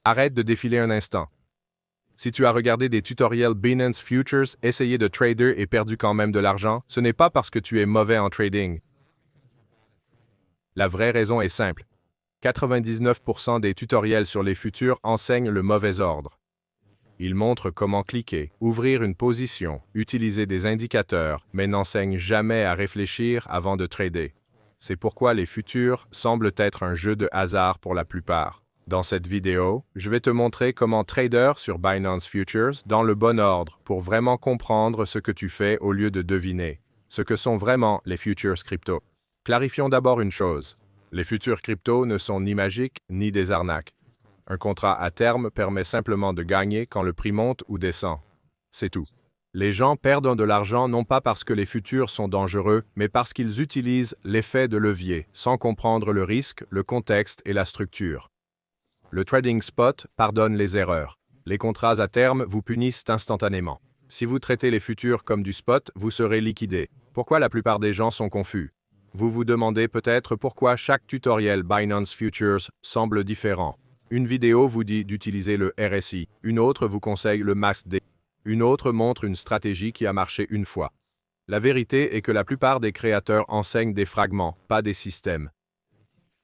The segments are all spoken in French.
Arrête de défiler un instant. Si tu as regardé des tutoriels Binance Futures, essayé de trader et perdu quand même de l'argent, ce n'est pas parce que tu es mauvais en trading. La vraie raison est simple. 99% des tutoriels sur les futurs enseignent le mauvais ordre. Ils montrent comment cliquer, ouvrir une position, utiliser des indicateurs, mais n'enseignent jamais à réfléchir avant de trader. C'est pourquoi les futurs semblent être un jeu de hasard pour la plupart. Dans cette vidéo, je vais te montrer comment trader sur Binance Futures dans le bon ordre pour vraiment comprendre ce que tu fais au lieu de deviner ce que sont vraiment les futures crypto. Clarifions d'abord une chose. Les futurs crypto ne sont ni magiques ni des arnaques. Un contrat à terme permet simplement de gagner quand le prix monte ou descend. C'est tout. Les gens perdent de l'argent non pas parce que les futurs sont dangereux, mais parce qu'ils utilisent l'effet de levier, sans comprendre le risque, le contexte et la structure. Le trading spot pardonne les erreurs. Les contrats à terme vous punissent instantanément. Si vous traitez les futurs comme du spot, vous serez liquidé. Pourquoi la plupart des gens sont confus? Vous vous demandez peut-être pourquoi chaque tutoriel Binance Futures semble différent. Une vidéo vous dit d'utiliser le RSI, une autre vous conseille le MACD, une autre montre une stratégie qui a marché une fois. La vérité est que la plupart des créateurs enseignent des fragments, pas des systèmes.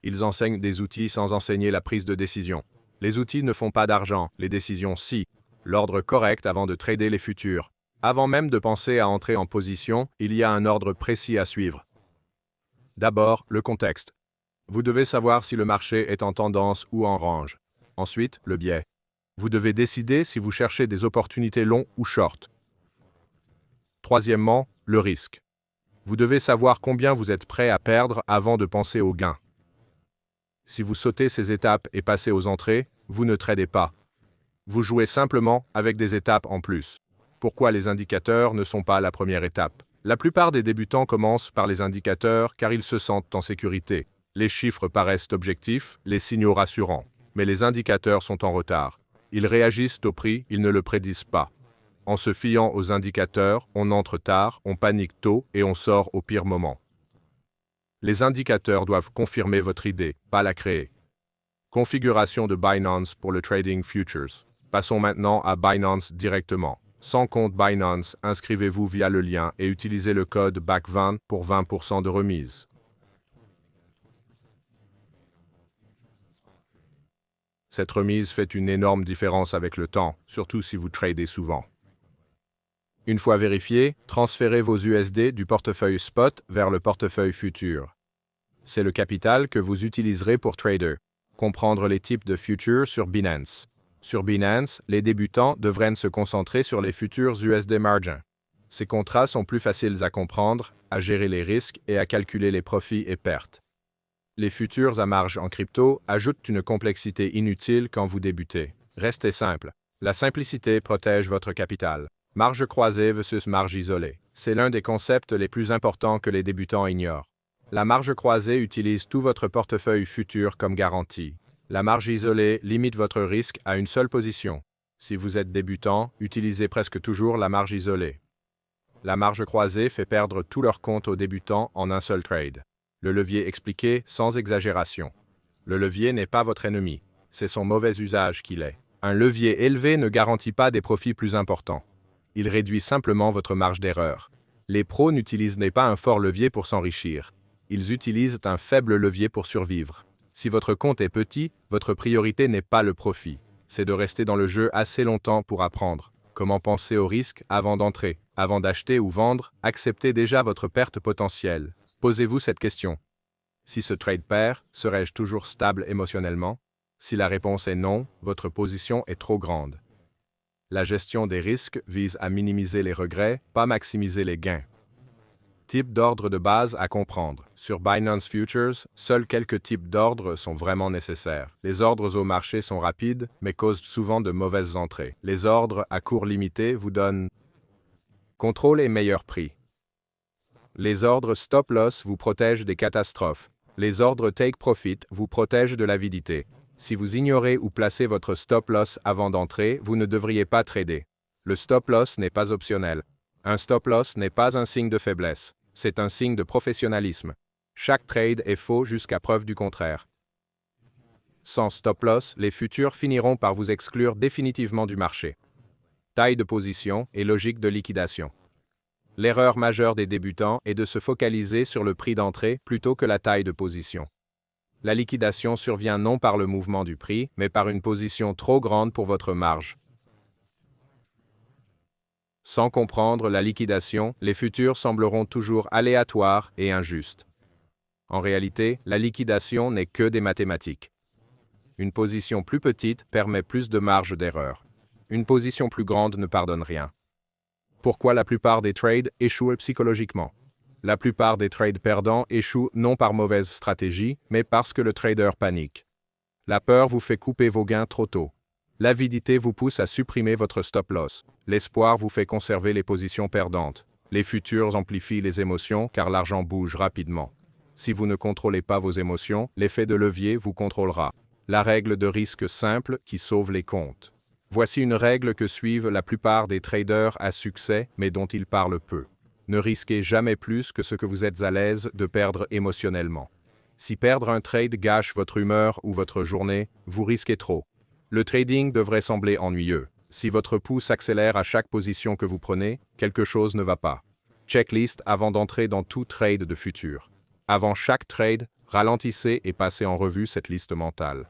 Ils enseignent des outils sans enseigner la prise de décision. Les outils ne font pas d'argent, les décisions si. L'ordre correct avant de trader les futurs. Avant même de penser à entrer en position, il y a un ordre précis à suivre. D'abord, le contexte. Vous devez savoir si le marché est en tendance ou en range. Ensuite, le biais. Vous devez décider si vous cherchez des opportunités longs ou short. Troisièmement, le risque. Vous devez savoir combien vous êtes prêt à perdre avant de penser au gain. Si vous sautez ces étapes et passez aux entrées, vous ne tradez pas. Vous jouez simplement avec des étapes en plus. Pourquoi les indicateurs ne sont pas la première étape? La plupart des débutants commencent par les indicateurs car ils se sentent en sécurité. Les chiffres paraissent objectifs, les signaux rassurants. Mais les indicateurs sont en retard. Ils réagissent au prix, ils ne le prédisent pas. En se fiant aux indicateurs, on entre tard, on panique tôt et on sort au pire moment. Les indicateurs doivent confirmer votre idée, pas la créer. Configuration de Binance pour le Trading Futures. Passons maintenant à Binance directement. Sans compte Binance, inscrivez-vous via le lien et utilisez le code BAC20 pour 20% de remise. Cette remise fait une énorme différence avec le temps, surtout si vous tradez souvent. Une fois vérifié, transférez vos USD du portefeuille spot vers le portefeuille futur. C'est le capital que vous utiliserez pour trader. Comprendre les types de futures sur Binance. Sur Binance, les débutants devraient se concentrer sur les futurs USD margin. Ces contrats sont plus faciles à comprendre, à gérer les risques et à calculer les profits et pertes. Les futurs à marge en crypto ajoutent une complexité inutile quand vous débutez. Restez simple. La simplicité protège votre capital. Marge croisée versus marge isolée. C'est l'un des concepts les plus importants que les débutants ignorent. La marge croisée utilise tout votre portefeuille futur comme garantie. La marge isolée limite votre risque à une seule position. Si vous êtes débutant, utilisez presque toujours la marge isolée. La marge croisée fait perdre tout leur compte aux débutants en un seul trade. Le levier expliqué sans exagération. Le levier n'est pas votre ennemi. C'est son mauvais usage qui l'est. Un levier élevé ne garantit pas des profits plus importants. Il réduit simplement votre marge d'erreur. Les pros n'utilisent pas un fort levier pour s'enrichir. Ils utilisent un faible levier pour survivre. Si votre compte est petit, votre priorité n'est pas le profit. C'est de rester dans le jeu assez longtemps pour apprendre. Comment penser au risque avant d'entrer? Avant d'acheter ou vendre, acceptez déjà votre perte potentielle. Posez-vous cette question. Si ce trade perd, serais-je toujours stable émotionnellement? Si la réponse est non, votre position est trop grande. La gestion des risques vise à minimiser les regrets, pas maximiser les gains. Type d'ordre de base à comprendre. Sur Binance Futures, seuls quelques types d'ordres sont vraiment nécessaires. Les ordres au marché sont rapides, mais causent souvent de mauvaises entrées. Les ordres à cours limité vous donnent contrôle et meilleur prix. Les ordres stop-loss vous protègent des catastrophes. Les ordres take-profit vous protègent de l'avidité. Si vous ignorez ou placez votre stop-loss avant d'entrer, vous ne devriez pas trader. Le stop-loss n'est pas optionnel. Un stop-loss n'est pas un signe de faiblesse. C'est un signe de professionnalisme. Chaque trade est faux jusqu'à preuve du contraire. Sans stop-loss, les futurs finiront par vous exclure définitivement du marché. Taille de position et logique de liquidation. L'erreur majeure des débutants est de se focaliser sur le prix d'entrée plutôt que la taille de position. La liquidation survient non par le mouvement du prix, mais par une position trop grande pour votre marge. Sans comprendre la liquidation, les futurs sembleront toujours aléatoires et injustes. En réalité, la liquidation n'est que des mathématiques. Une position plus petite permet plus de marge d'erreur. Une position plus grande ne pardonne rien. Pourquoi la plupart des trades échouent psychologiquement? La plupart des trades perdants échouent non par mauvaise stratégie, mais parce que le trader panique. La peur vous fait couper vos gains trop tôt. L'avidité vous pousse à supprimer votre stop-loss. L'espoir vous fait conserver les positions perdantes. Les futurs amplifient les émotions car l'argent bouge rapidement. Si vous ne contrôlez pas vos émotions, l'effet de levier vous contrôlera. La règle de risque simple qui sauve les comptes. Voici une règle que suivent la plupart des traders à succès, mais dont ils parlent peu. Ne risquez jamais plus que ce que vous êtes à l'aise de perdre émotionnellement. Si perdre un trade gâche votre humeur ou votre journée, vous risquez trop. Le trading devrait sembler ennuyeux. Si votre pouls s'accélère à chaque position que vous prenez, quelque chose ne va pas. Checklist avant d'entrer dans tout trade de futur. Avant chaque trade, ralentissez et passez en revue cette liste mentale.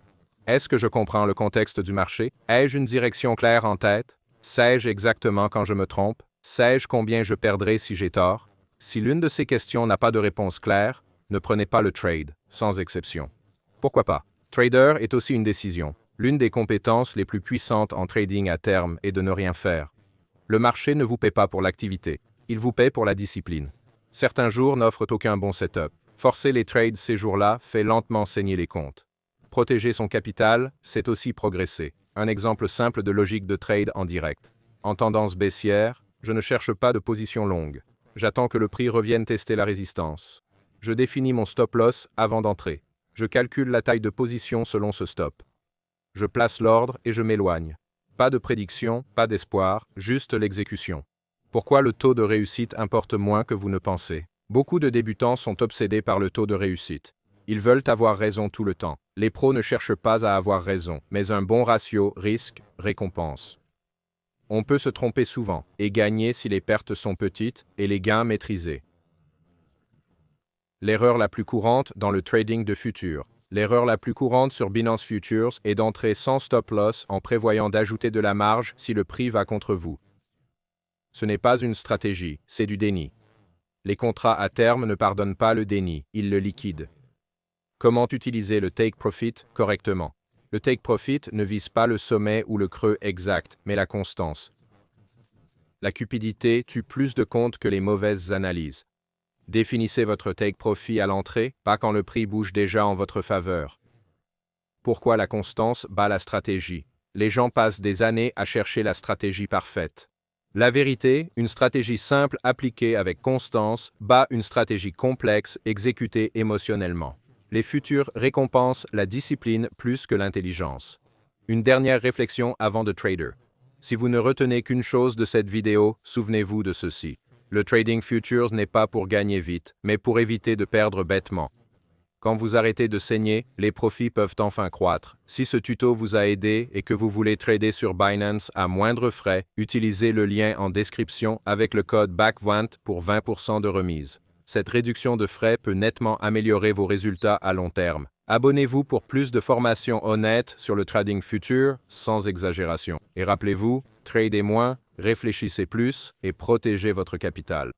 Est-ce que je comprends le contexte du marché? Ai-je une direction claire en tête? Sais-je exactement quand je me trompe? Sais-je combien je perdrai si j'ai tort? Si l'une de ces questions n'a pas de réponse claire, ne prenez pas le trade, sans exception. Pourquoi pas? Trader est aussi une décision. L'une des compétences les plus puissantes en trading à terme est de ne rien faire. Le marché ne vous paie pas pour l'activité, il vous paie pour la discipline. Certains jours n'offrent aucun bon setup. Forcer les trades ces jours-là fait lentement saigner les comptes. Protéger son capital, c'est aussi progresser. Un exemple simple de logique de trade en direct. En tendance baissière, je ne cherche pas de position longue. J'attends que le prix revienne tester la résistance. Je définis mon stop-loss avant d'entrer. Je calcule la taille de position selon ce stop. Je place l'ordre et je m'éloigne. Pas de prédiction, pas d'espoir, juste l'exécution. Pourquoi le taux de réussite importe moins que vous ne pensez? Beaucoup de débutants sont obsédés par le taux de réussite. Ils veulent avoir raison tout le temps. Les pros ne cherchent pas à avoir raison, mais un bon ratio risque-récompense. On peut se tromper souvent et gagner si les pertes sont petites et les gains maîtrisés. L'erreur la plus courante dans le trading de futurs. L'erreur la plus courante sur Binance Futures est d'entrer sans stop-loss en prévoyant d'ajouter de la marge si le prix va contre vous. Ce n'est pas une stratégie, c'est du déni. Les contrats à terme ne pardonnent pas le déni, ils le liquident. Comment utiliser le take profit correctement? Le take profit ne vise pas le sommet ou le creux exact, mais la constance. La cupidité tue plus de comptes que les mauvaises analyses. Définissez votre take profit à l'entrée, pas quand le prix bouge déjà en votre faveur. Pourquoi la constance bat la stratégie? Les gens passent des années à chercher la stratégie parfaite. La vérité, une stratégie simple appliquée avec constance bat une stratégie complexe exécutée émotionnellement. Les futurs récompensent la discipline plus que l'intelligence. Une dernière réflexion avant de trader. Si vous ne retenez qu'une chose de cette vidéo, souvenez-vous de ceci. Le trading futures n'est pas pour gagner vite, mais pour éviter de perdre bêtement. Quand vous arrêtez de saigner, les profits peuvent enfin croître. Si ce tuto vous a aidé et que vous voulez trader sur Binance à moindre frais, utilisez le lien en description avec le code BACK20 pour 20% de remise. Cette réduction de frais peut nettement améliorer vos résultats à long terme. Abonnez-vous pour plus de formations honnêtes sur le trading futur, sans exagération. Et rappelez-vous, tradez moins, réfléchissez plus et protégez votre capital.